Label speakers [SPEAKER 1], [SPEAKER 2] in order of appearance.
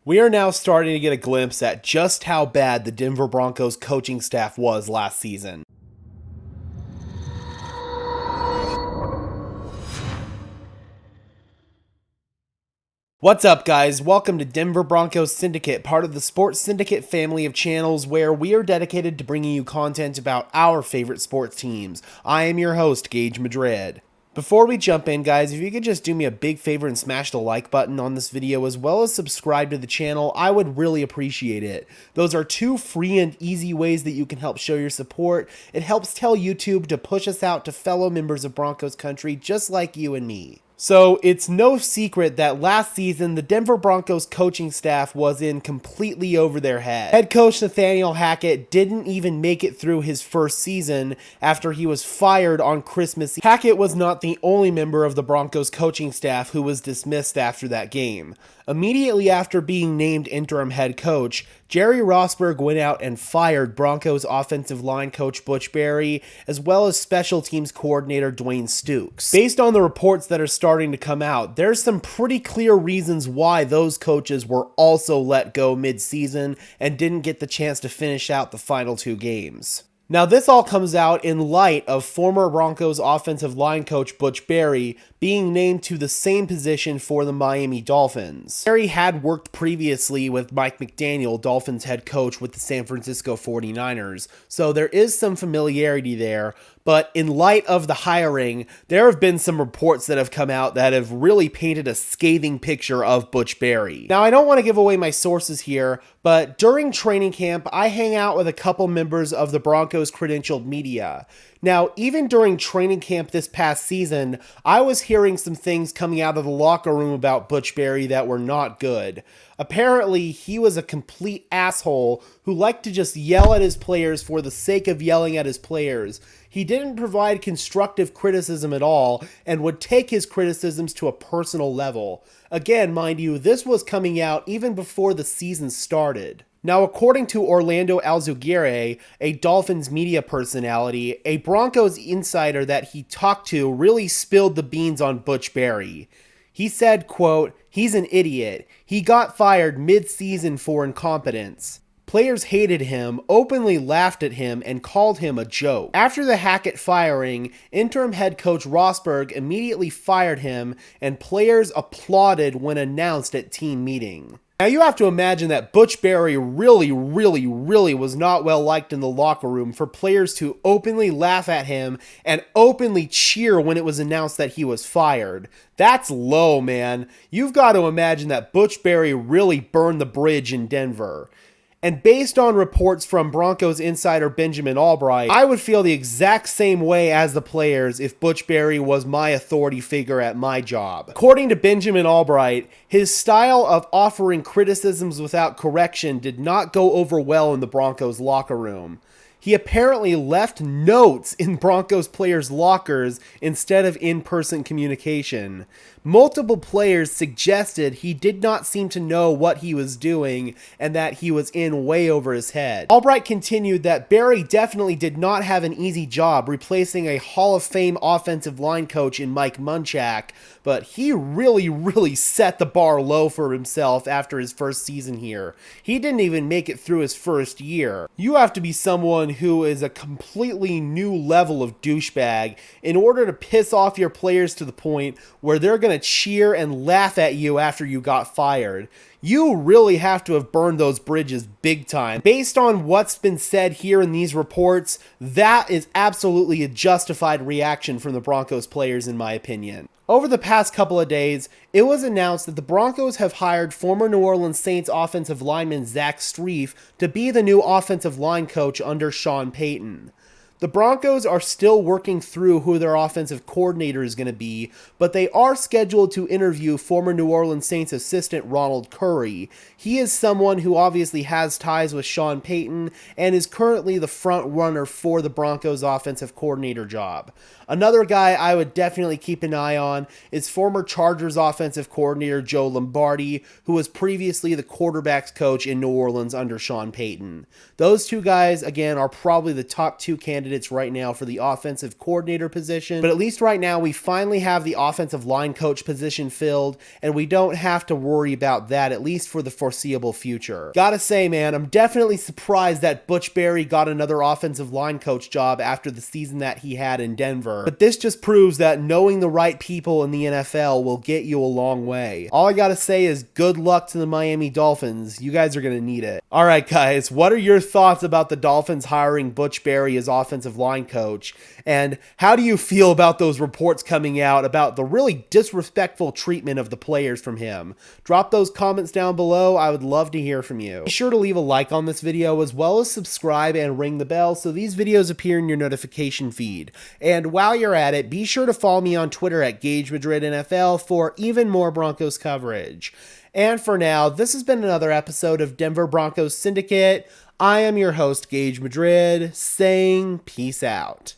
[SPEAKER 1] We are now starting to get a glimpse at just how bad the Denver Broncos coaching staff was last season. What's up, guys? Welcome to Denver Broncos Syndicate, part of the Sports Syndicate family of channels where we are dedicated to bringing you content about our favorite sports teams. I am your host, Gage Madrid. Before we jump in, guys, if you could just do me a big favor and smash the like button on this video as well as subscribe to the channel, I would really appreciate it. Those are two free and easy ways that you can help show your support. It helps tell YouTube to push us out to fellow members of Broncos country just like you and me. So it's no secret that last season, the Denver Broncos coaching staff was in completely over their head. Head coach Nathaniel Hackett didn't even make it through his first season after he was fired on Christmas Eve. Hackett was not the only member of the Broncos coaching staff who was dismissed after that game. Immediately after being named interim head coach, Jerry Rosburg went out and fired Broncos offensive line coach Butch Barry, as well as special teams coordinator Dwayne Stukes. Based on the reports that are starting to come out, there's some pretty clear reasons why those coaches were also let go mid-season and didn't get the chance to finish out the final two games. Now, this all comes out in light of former Broncos offensive line coach Butch Barry being named to the same position for the Miami Dolphins. Barry had worked previously with Mike McDaniel, Dolphins head coach with the San Francisco 49ers, so there is some familiarity there. But in light of the hiring, there have been some reports that have come out that have really painted a scathing picture of Butch Barry. Now, I don't want to give away my sources here, but during training camp, I hang out with a couple members of the Broncos credentialed media. Now, even during training camp this past season, I was hearing some things coming out of the locker room about Butch Barry that were not good. Apparently, he was a complete asshole who liked to just yell at his players for the sake of yelling at his players. He didn't provide constructive criticism at all and would take his criticisms to a personal level. Again, mind you, this was coming out even before the season started. Now, according to Orlando Alzugaire, a Dolphins media personality, a Broncos insider that he talked to really spilled the beans on Butch Barry. He said, quote, "He's an idiot. He got fired mid-season for incompetence. Players hated him, openly laughed at him, and called him a joke." After the Hackett firing, interim head coach Rosburg immediately fired him, and players applauded when announced at team meeting. Now, you have to imagine that Butch Barry really was not well liked in the locker room for players to openly laugh at him and openly cheer when it was announced that he was fired. That's low, man. You've got to imagine that Butch Barry really burned the bridge in Denver. And based on reports from Broncos insider Benjamin Albright, I would feel the exact same way as the players if Butch Barry was my authority figure at my job. According to Benjamin Albright, his style of offering criticisms without correction did not go over well in the Broncos locker room. He apparently left notes in Broncos players' lockers instead of in-person communication. Multiple players suggested he did not seem to know what he was doing and that he was in way over his head. Albright continued that Barry definitely did not have an easy job replacing a Hall of Fame offensive line coach in Mike Munchak, but he really set the bar low for himself after his first season here. He didn't even make it through his first year. You have to be someone who is a completely new level of douchebag in order to piss off your players to the point where they're going to cheer and laugh at you after you got fired. You really have to have burned those bridges big time. Based on what's been said here in these reports, that is absolutely a justified reaction from the Broncos players, in my opinion. Over the past couple of days, it was announced that the Broncos have hired former New Orleans Saints offensive lineman Zach Strief to be the new offensive line coach under Sean Payton. The Broncos are still working through who their offensive coordinator is going to be, but they are scheduled to interview former New Orleans Saints assistant Ronald Curry. He is someone who obviously has ties with Sean Payton and is currently the front runner for the Broncos offensive coordinator job. Another guy I would definitely keep an eye on is former Chargers offensive coordinator Joe Lombardi, who was previously the quarterbacks coach in New Orleans under Sean Payton. Those two guys, again, are probably the top two candidates candidates right now for the offensive coordinator position, but at least right now we finally have the offensive line coach position filled, and we don't have to worry about that, at least for the foreseeable future. Gotta say, man, I'm definitely surprised that Butch Barry got another offensive line coach job after the season that he had in Denver, but this just proves that knowing the right people in the NFL will get you a long way. All I gotta say is good luck to the Miami Dolphins. You guys are gonna need it. Alright guys, what are your thoughts about the Dolphins hiring Butch Barry as offensive line coach? And how do you feel about those reports coming out about the really disrespectful treatment of the players from him? Drop those comments down below. I would love to hear from you. Be sure to leave a like on this video as well as subscribe and ring the bell so these videos appear in your notification feed. And while you're at it, be sure to follow me on Twitter at GageMadridNFL for even more Broncos coverage. And for now, this has been another episode of Denver Broncos Syndicate. I am your host, Gage Madrid, saying peace out.